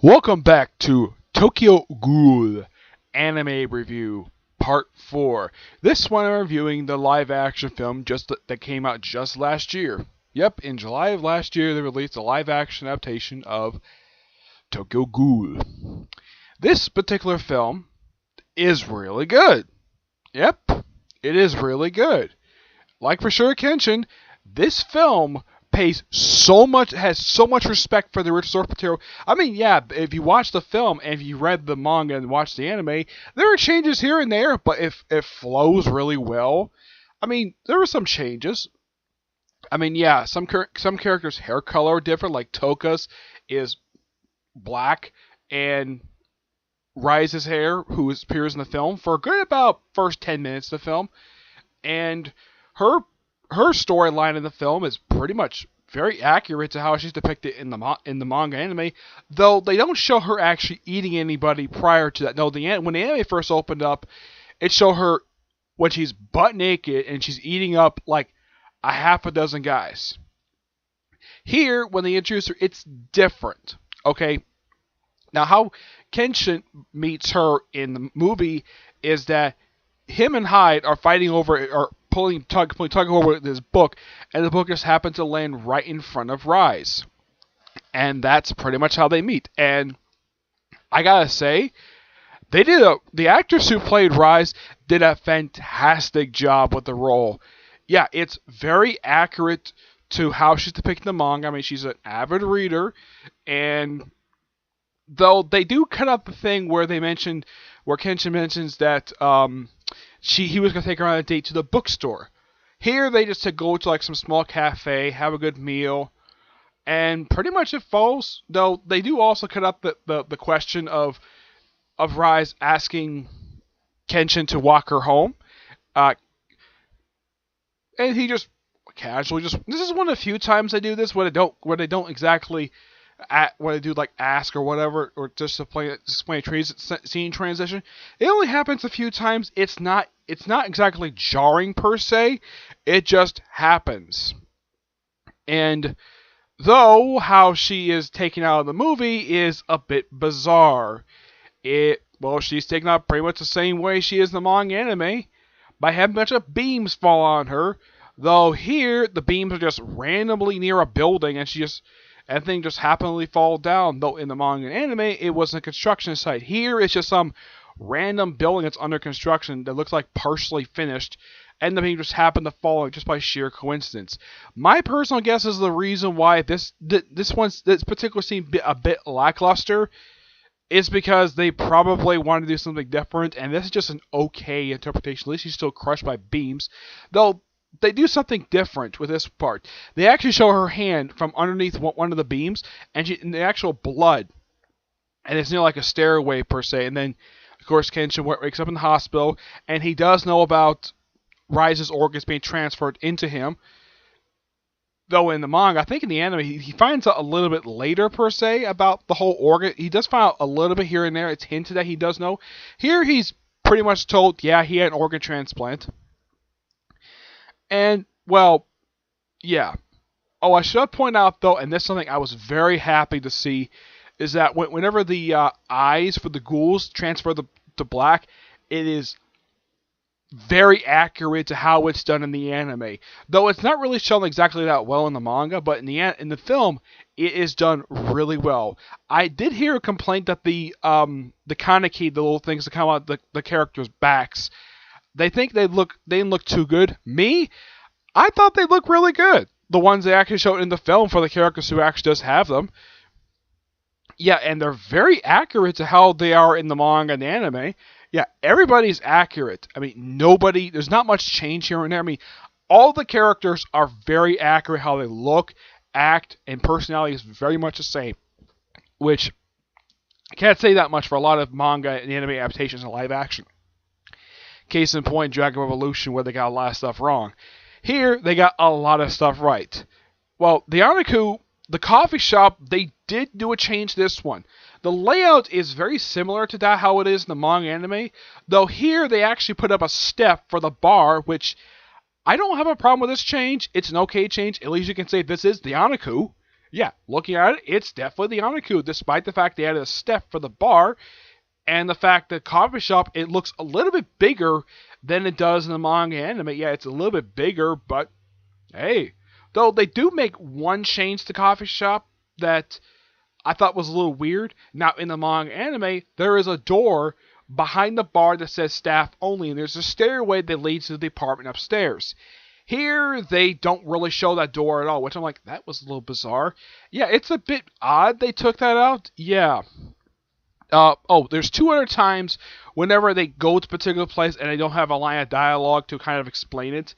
Welcome back to Tokyo Ghoul Anime Review Part 4. This one I'm reviewing the live action film that came out just last year. Yep, in July of last year they released a live action adaptation of Tokyo Ghoul. This particular film is really good. Yep, it is really good. Like for sure Kenshin, this film has so much respect for the original source material. I mean, yeah, if you watch the film and if you read the manga and watched the anime, there are changes here and there, but if it flows really well. I mean, there were some changes. I mean, yeah, some characters' hair color are different. Like Toka's is black, and Rise's hair, who appears in the film for a good about first 10 minutes of the film, and her her storyline in the film is pretty much very accurate to how she's depicted in the manga anime, though they don't show her actually eating anybody prior to that. No, when the anime first opened up, it showed her when she's butt naked and she's eating up like a half a dozen guys. Here, when they introduce her, it's different. Okay, now how Kenshin meets her in the movie is that him and Hyde are fighting over, or tugging over this book, and the book just happens to land right in front of Rise. And that's pretty much how they meet. And I gotta say, the actress who played Rise did a fantastic job with the role. Yeah, it's very accurate to how she's depicted in the manga. I mean, she's an avid reader, and though they do cut out the thing where Kenshin mentions that he was gonna take her on a date to the bookstore. Here they just go to like some small cafe, have a good meal, and pretty much it falls. Though they do also cut up the question of Rise asking Kenshin to walk her home, and he just casually this is one of the few times they do this where they don't exactly what I do like ask or whatever, or just to explain a scene transition. It only happens a few times. It's not exactly jarring per se. It just happens. And though how she is taken out of the movie is a bit bizarre. She's taken out pretty much the same way she is in the manga anime, by having a bunch of beams fall on her. Though here the beams are just randomly near a building, and things just happily fall down. Though in the manga and anime, it was a construction site. Here, it's just some random building that's under construction that looks like partially finished, and the beam just happened to fall just by sheer coincidence. My personal guess is the reason why this particular scene a bit lackluster is because they probably wanted to do something different, and this is just an okay interpretation. At least she's still crushed by beams, though. They do something different with this part. They actually show her hand from underneath one of the beams, and the actual blood, and it's near like a stairway per se. And then, of course, Kenshin wakes up in the hospital, and he does know about Rise's organs being transferred into him. Though in the manga, I think in the anime, he finds out a little bit later per se about the whole organ. He does find out a little bit here and there. It's hinted that he does know. Here, he's pretty much told, yeah, he had an organ transplant. And, well, yeah. Oh, I should point out, though, and this is something I was very happy to see, is that whenever the eyes for the ghouls transfer to black, it is very accurate to how it's done in the anime. Though it's not really shown exactly that well in the manga, but in the film, it is done really well. I did hear a complaint that the kaneki, the little things that come out the characters' backs, they think they didn't look too good. Me, I thought they looked really good. The ones they actually showed in the film for the characters who actually does have them. Yeah, and they're very accurate to how they are in the manga and the anime. Yeah, everybody's accurate. I mean, there's not much change here and there. I mean, all the characters are very accurate. How they look, act, and personality is very much the same. Which, I can't say that much for a lot of manga and anime adaptations in live action. Case in point, Dragon Revolution, where they got a lot of stuff wrong. Here, they got a lot of stuff right. Well, the Anaku, the coffee shop, they did do a change this one. The layout is very similar to that how it is in the manga anime, though here they actually put up a step for the bar, which I don't have a problem with this change. It's an okay change. At least you can say this is the Anaku. Yeah, looking at it, it's definitely the Anaku, despite the fact they added a step for the bar, and the fact that coffee shop, it looks a little bit bigger than it does in the manga anime. Yeah, it's a little bit bigger, but hey. Though they do make one change to coffee shop that I thought was a little weird. Now, in the manga anime, there is a door behind the bar that says staff only, and there's a stairway that leads to the apartment upstairs. Here, they don't really show that door at all, which I'm like, that was a little bizarre. Yeah, it's a bit odd they took that out. Yeah. There's 200 times whenever they go to a particular place and they don't have a line of dialogue to kind of explain it.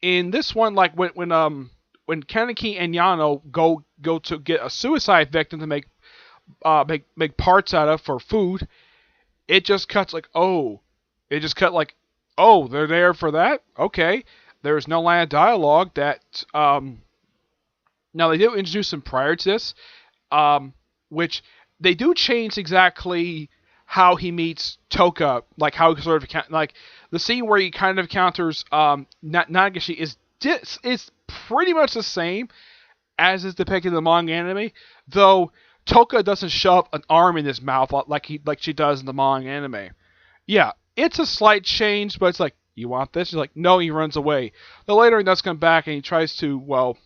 In this one, like when Kaneki and Yano go to get a suicide victim to make parts out of for food, it just cuts like, oh, it just cut like, oh, they're there for that. Okay, there's no line of dialogue that now they do introduce some prior to this, which they do change exactly how he meets Toka, like how he sort of like the scene where he kind of encounters Nagashi is pretty much the same as is depicted in the manga anime, though Toka doesn't shove an arm in his mouth like she does in the manga anime. Yeah, it's a slight change, but it's like, you want this? He's like, no, he runs away. Then later he does come back and he tries to, well,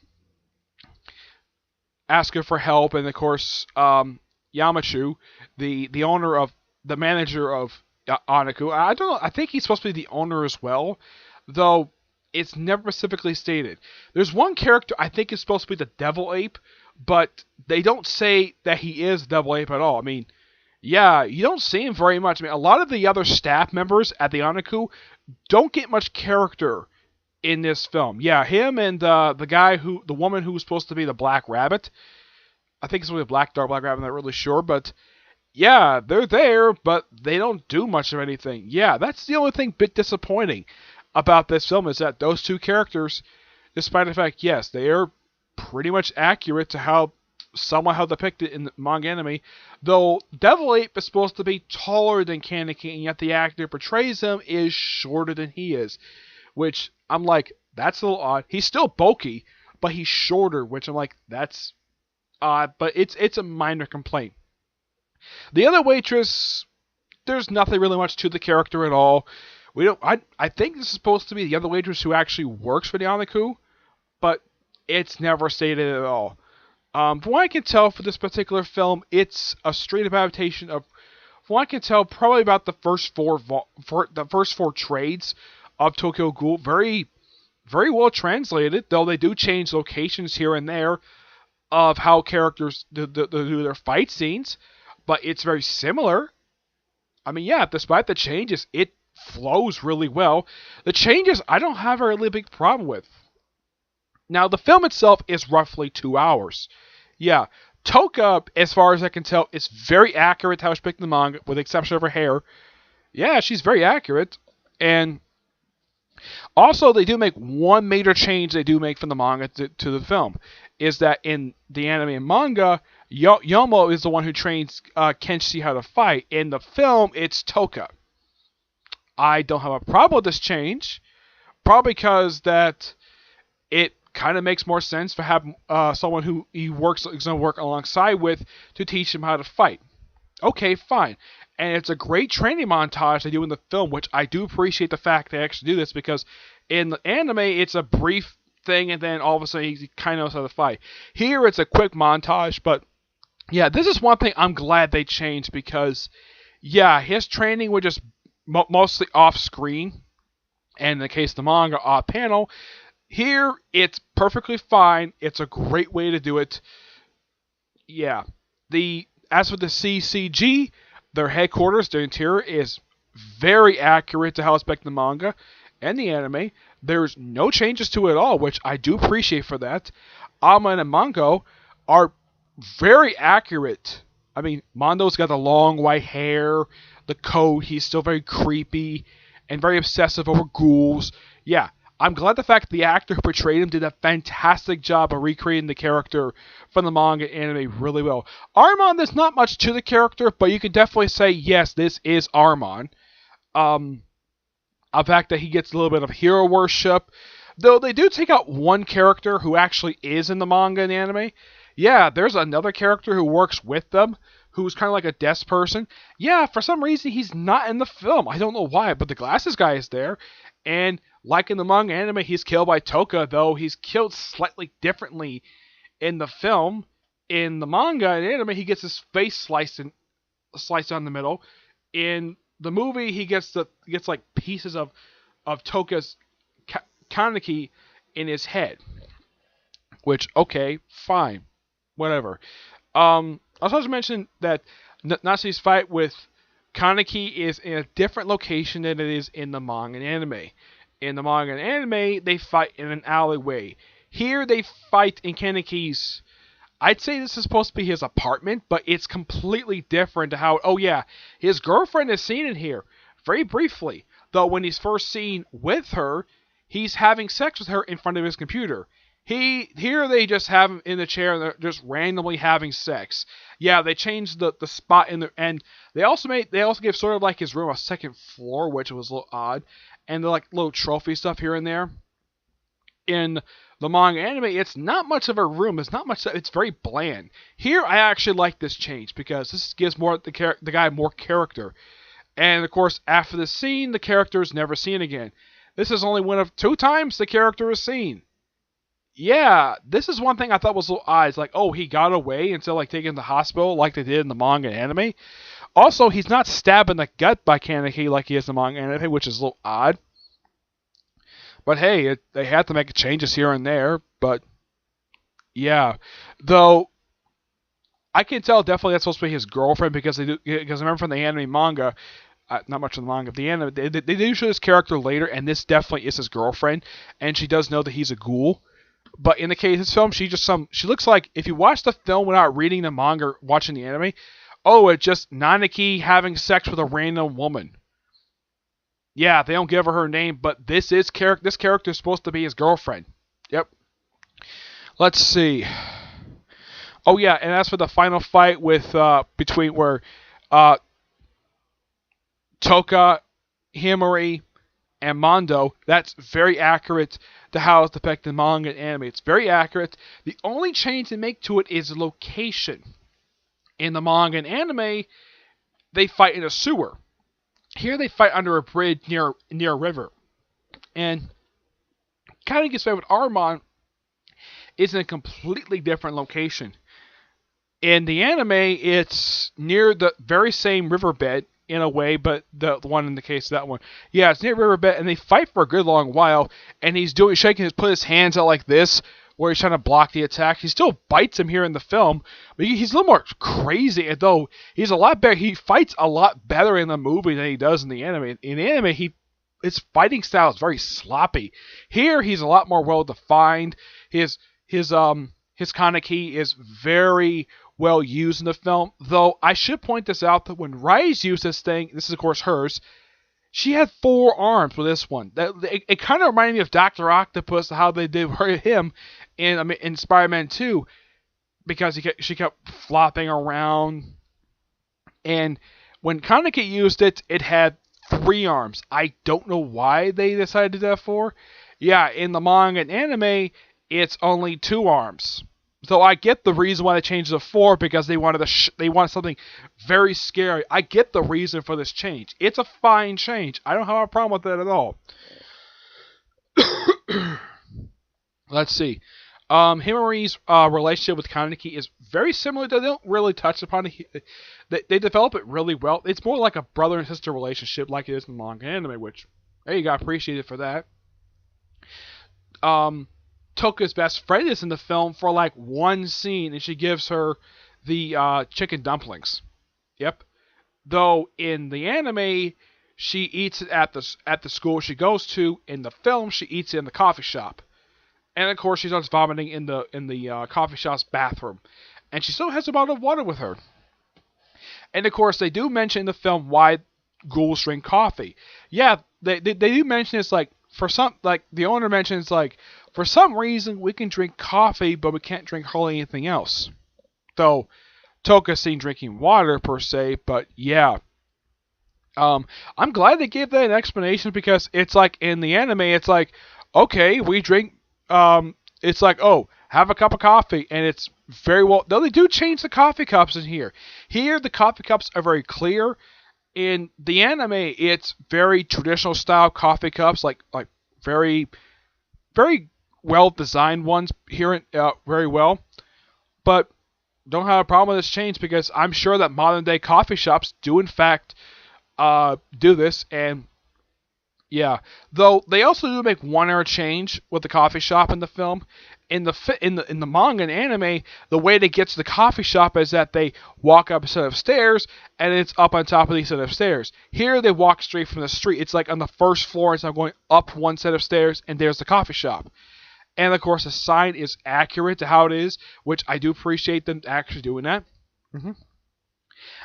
ask her for help, and of course, Yamachu, the owner of the manager of Anaku, I don't know, I think he's supposed to be the owner as well, though it's never specifically stated. There's one character I think is supposed to be the Devil Ape, but they don't say that he is Devil Ape at all. I mean, yeah, you don't see him very much. I mean, a lot of the other staff members at the Anaku don't get much character in this film. Yeah, him and the woman who was supposed to be the Black Rabbit. I think it's really a dark black rabbit. I'm not really sure, but yeah, they're there, but they don't do much of anything. Yeah, that's the only thing bit disappointing about this film is that those two characters, despite the fact, yes, they are pretty much accurate to how depicted in the manga anime, though Devil Ape is supposed to be taller than Kaneki, and yet the actor who portrays him is shorter than he is, which I'm like, that's a little odd. He's still bulky, but he's shorter, which I'm like, that's odd, but it's a minor complaint. The other waitress, there's nothing really much to the character at all. We don't. I think this is supposed to be the other waitress who actually works for the Anaku, but it's never stated at all. From what I can tell for this particular film, it's a straight up adaptation of, from what I can tell, probably about the first four trades of Tokyo Ghoul. Very, very well translated, though they do change locations here and there of how characters do their fight scenes, but it's very similar. I mean, yeah, despite the changes, it flows really well. The changes I don't have a really big problem with. Now, the film itself is roughly 2 hours. Yeah, Toka, as far as I can tell, is very accurate to how she's picked the manga, with the exception of her hair. Yeah, she's very accurate. And also, they do make one major change they do make from the manga to the film, is that in the anime and manga, Yomo is the one who trains Kenshi how to fight. In the film, it's Toka. I don't have a problem with this change, probably because that it kind of makes more sense to have someone who is going to work alongside with to teach him how to fight. Okay, fine. And it's a great training montage they do in the film, which I do appreciate the fact they actually do this, because in the anime, it's a brief thing, and then all of a sudden he kind of knows how to fight. Here, it's a quick montage, but yeah, this is one thing I'm glad they changed, because yeah, his training was just mostly off screen, and in the case of the manga, off panel. Here, it's perfectly fine. It's a great way to do it. Yeah. As for the CCG, their headquarters, their interior is very accurate to how it's back in the manga and the anime. There's no changes to it at all, which I do appreciate for that. Ama and Mango are very accurate. I mean, Mondo's got the long white hair, the coat, he's still very creepy and very obsessive over ghouls. Yeah, I'm glad the fact the actor who portrayed him did a fantastic job of recreating the character from the manga anime really well. Armon, there's not much to the character, but you can definitely say, yes, this is Armon. The fact that he gets a little bit of hero worship, though they do take out one character who actually is in the manga and the anime. Yeah, there's another character who works with them, who's kind of like a desk person. Yeah, for some reason he's not in the film. I don't know why, but the glasses guy is there. And like in the manga anime, he's killed by Toka, though he's killed slightly differently in the film. In the manga and anime, he gets his face sliced down the middle. In the movie, he gets like pieces of Toka's kaneki in his head. Which, okay, fine, whatever. I was supposed to mention that Natsu's fight with Kaneki is in a different location than it is in the manga and anime. In the manga and anime, they fight in an alleyway. Here, they fight in Kaneki's. I'd say this is supposed to be his apartment, but it's completely different to how. Oh yeah, his girlfriend is seen in here very briefly. Though when he's first seen with her, he's having sex with her in front of his computer. Here they just have him in the chair and they're just randomly having sex. Yeah, they changed the spot in the and they also gave sort of like his room a second floor, which was a little odd, and they're like little trophy stuff here and there. In the manga anime, it's not much of a room. It's not much. It's very bland. Here, I actually like this change because this gives more the guy more character. And of course, after the scene, the character is never seen again. This is only one of 2 times the character is seen. Yeah, this is one thing I thought was a little odd. It's like, oh, he got away instead of like taking him to the hospital like they did in the manga and anime. Also, he's not stabbed in the gut by Kaneki like he is in the manga and anime, which is a little odd. But hey, they had to make changes here and there. But yeah, though I can tell definitely that's supposed to be his girlfriend because I remember from the anime manga. Not much of the manga. The anime, they do show his character later, and this definitely is his girlfriend, and she does know that he's a ghoul. But in the case of this film, she looks like, if you watch the film without reading the manga or watching the anime, oh, it's just Nanaki having sex with a random woman. Yeah, they don't give her name, but this character is supposed to be his girlfriend. Yep. Let's see. Oh yeah, and as for the final fight with between where Toka, Himari, and Mondo, that's very accurate to how it's depicted in manga and anime. It's very accurate. The only change they make to it is location. In the manga and anime, they fight in a sewer. Here they fight under a bridge near a river. And kind of gets away with Armon is in a completely different location. In the anime, it's near the very same riverbed in a way, but the one in the case of that one, yeah, it's near riverbed, and they fight for a good long while. And he's put his hands out like this, where he's trying to block the attack. He still bites him here in the film, but he's a little more crazy. Though he's a lot better. He fights a lot better in the movie than he does in the anime. In the anime, his fighting style is very sloppy. Here, he's a lot more well defined. His kaneki is very well used in the film. Though I should point this out that when Rise used this thing, this is of course hers. She had 4 arms with this one. It kind of reminded me of Dr. Octopus, how they did him in Spider-Man 2, because she kept flopping around. And when Kaneki used it, it had 3 arms. I don't know why they decided to do that for. Yeah, in the manga and anime, it's only 2 arms. So I get the reason why they changed it to 4, because they wanted something very scary. I get the reason for this change. It's a fine change. I don't have a problem with it at all. Let's see. Himari's relationship with Kaneki is very similar. They don't really touch upon it. They develop it really well. It's more like a brother and sister relationship like it is in manga and anime, which, hey, you got appreciated for that. Toka's best friend is in the film for like 1 scene, and she gives her the chicken dumplings. Yep. Though in the anime, she eats it at the school she goes to. In the film, she eats it in the coffee shop, and of course she starts vomiting in the coffee shop's bathroom, and she still has a bottle of water with her. And of course, they do mention in the film why ghouls drink coffee. Yeah, they do mention it's like the owner mentions like, for some reason we can drink coffee, but we can't drink hardly anything else. Though Toka's seen drinking water per se, but yeah. I'm glad they gave that an explanation, because it's like in the anime, it's like, okay, we drink. It's like, oh, have a cup of coffee, and it's very well. Though they do change the coffee cups in here. Here, the coffee cups are very clear. In the anime, it's very traditional style coffee cups, like very very well designed ones here, very well. But don't have a problem with this change because I'm sure that modern day coffee shops do in fact do this, and yeah. Though they also do make one error change with the coffee shop in the film. In the manga and anime, the way they get to the coffee shop is that they walk up a set of stairs and it's up on top of these set of stairs. Here they walk straight from the street. It's like on the first floor instead of going up one set of stairs, and there's the coffee shop. And of course, the sign is accurate to how it is, which I do appreciate them actually doing that. hmm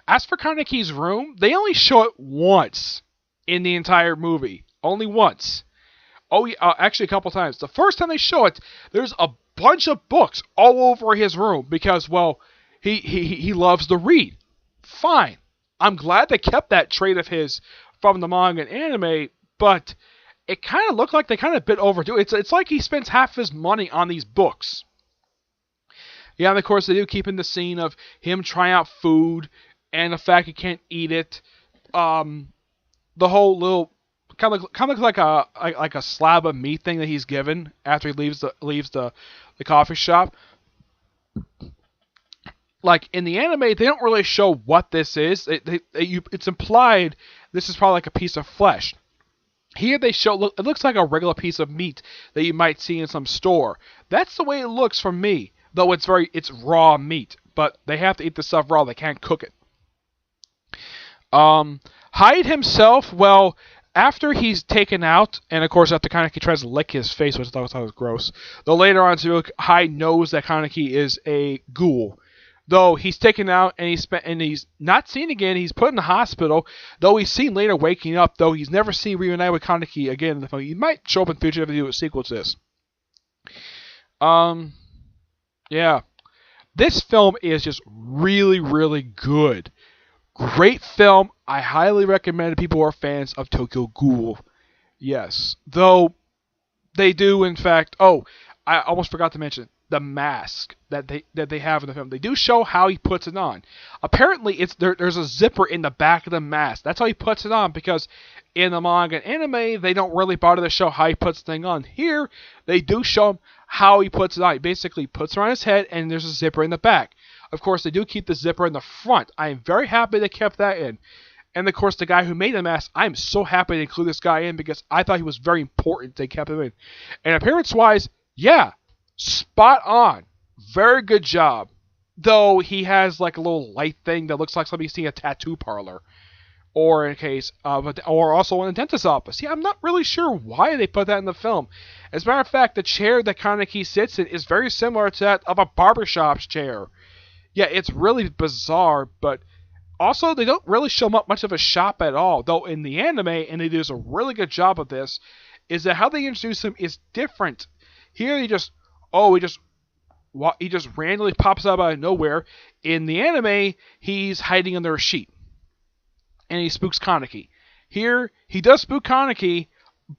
As for Kaneki's room, they only show it once in the entire movie. Only once. Oh, yeah, actually a couple times. The first time they show it, there's a bunch of books all over his room because, well, he loves to read. Fine. I'm glad they kept that trait of his from the manga and anime, but it kind of looked like they kind of bit overdue. It's like he spends half his money on these books. Yeah, and of course they do keep in the scene of him trying out food and the fact he can't eat it. The whole little kind of like a slab of meat thing that he's given after he leaves the coffee shop. Like in the anime, they don't really show what this is. It's implied this is probably like a piece of flesh. Here they show it looks like a regular piece of meat that you might see in some store. That's the way it looks for me, though it's raw meat. But they have to eat the stuff raw. They can't cook it. Hyde himself, well, after he's taken out, and of course after Kaneki tries to lick his face, which I thought was gross, though later on Hyde knows that Kaneki is a ghoul. Though he's taken out and he's not seen again, he's put in the hospital, though he's seen later waking up, though he's never seen reunited with Kaneki again in the film. He might show up in the future if they do a sequel to this. Yeah. This film is just really, really good. Great film. I highly recommend to people who are fans of Tokyo Ghoul. Yes. Though they do, in fact... Oh, I almost forgot to mention the mask that they have in the film. They do show how he puts it on. Apparently, there's a zipper in the back of the mask. That's how he puts it on, because in the manga and anime, they don't really bother to show how he puts the thing on. Here, they do show him how he puts it on. He basically puts it on his head, and there's a zipper in the back. Of course, they do keep the zipper in the front. I am very happy they kept that in. And of course, the guy who made the mask, I'm so happy to include this guy in because I thought he was very important. They kept him in. And appearance-wise, yeah, spot on. Very good job. Though he has like a little light thing that looks like somebody seeing a tattoo parlor. Or in case or also in a dentist's office. Yeah, I'm not really sure why they put that in the film. As a matter of fact, the chair that Kaneki sits in is very similar to that of a barbershop's chair. Yeah, it's really bizarre, but also they don't really show much of a shop at all. Though in the anime, and they do a really good job of this, is that how they introduce him is different. Here he just randomly pops up out of nowhere. In the anime, he's hiding under a sheet, and he spooks Kaneki. Here he does spook Kaneki,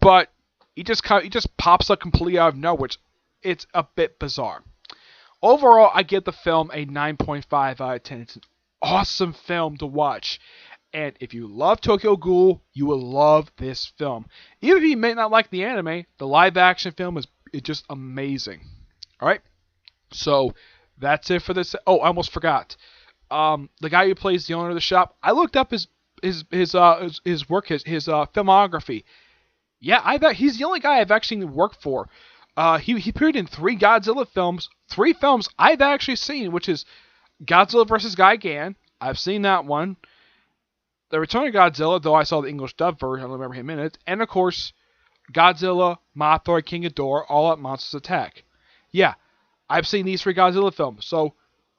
but he just pops up completely out of nowhere. It's a bit bizarre. Overall, I give the film a 9.5 out of 10. It's an awesome film to watch. And if you love Tokyo Ghoul, you will love this film. Even if you may not like the anime, the live-action film is just amazing. Alright? So, that's it for this. Oh, I almost forgot. The guy who plays the owner of the shop, I looked up his work, his filmography. Yeah, he's the only guy I've actually worked for. He appeared in 3 Godzilla films. 3 films I've actually seen, which is Godzilla vs. Gigan. I've seen that one. The Return of Godzilla, though I saw the English dub version, I don't remember him in it. And of course, Godzilla, Mothra, King Ghidorah, All Out Monsters Attack. Yeah, I've seen these 3 Godzilla films. So,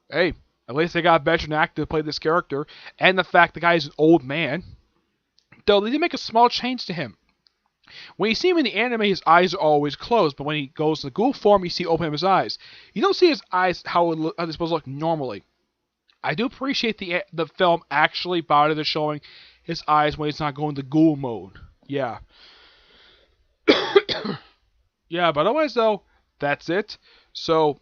hey, at least they got a veteran actor to play this character. And the fact the guy is an old man. Though they did make a small change to him. When you see him in the anime, his eyes are always closed, but when he goes to the ghoul form, you see open his eyes. You don't see his eyes how they're supposed to look normally. I do appreciate the film actually bothered to showing his eyes when he's not going to ghoul mode. Yeah. Yeah, but otherwise though, that's it. So,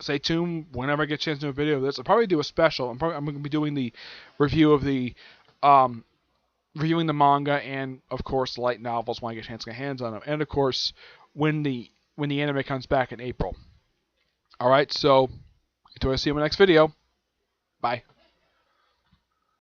stay tuned whenever I get a chance to do a video of this. I'll probably do a special. I'm going to be doing the review of the reviewing the manga and of course light novels when I get a chance to get hands on them, and of course when the anime comes back in April. All right, so until I see you in my next video. Bye.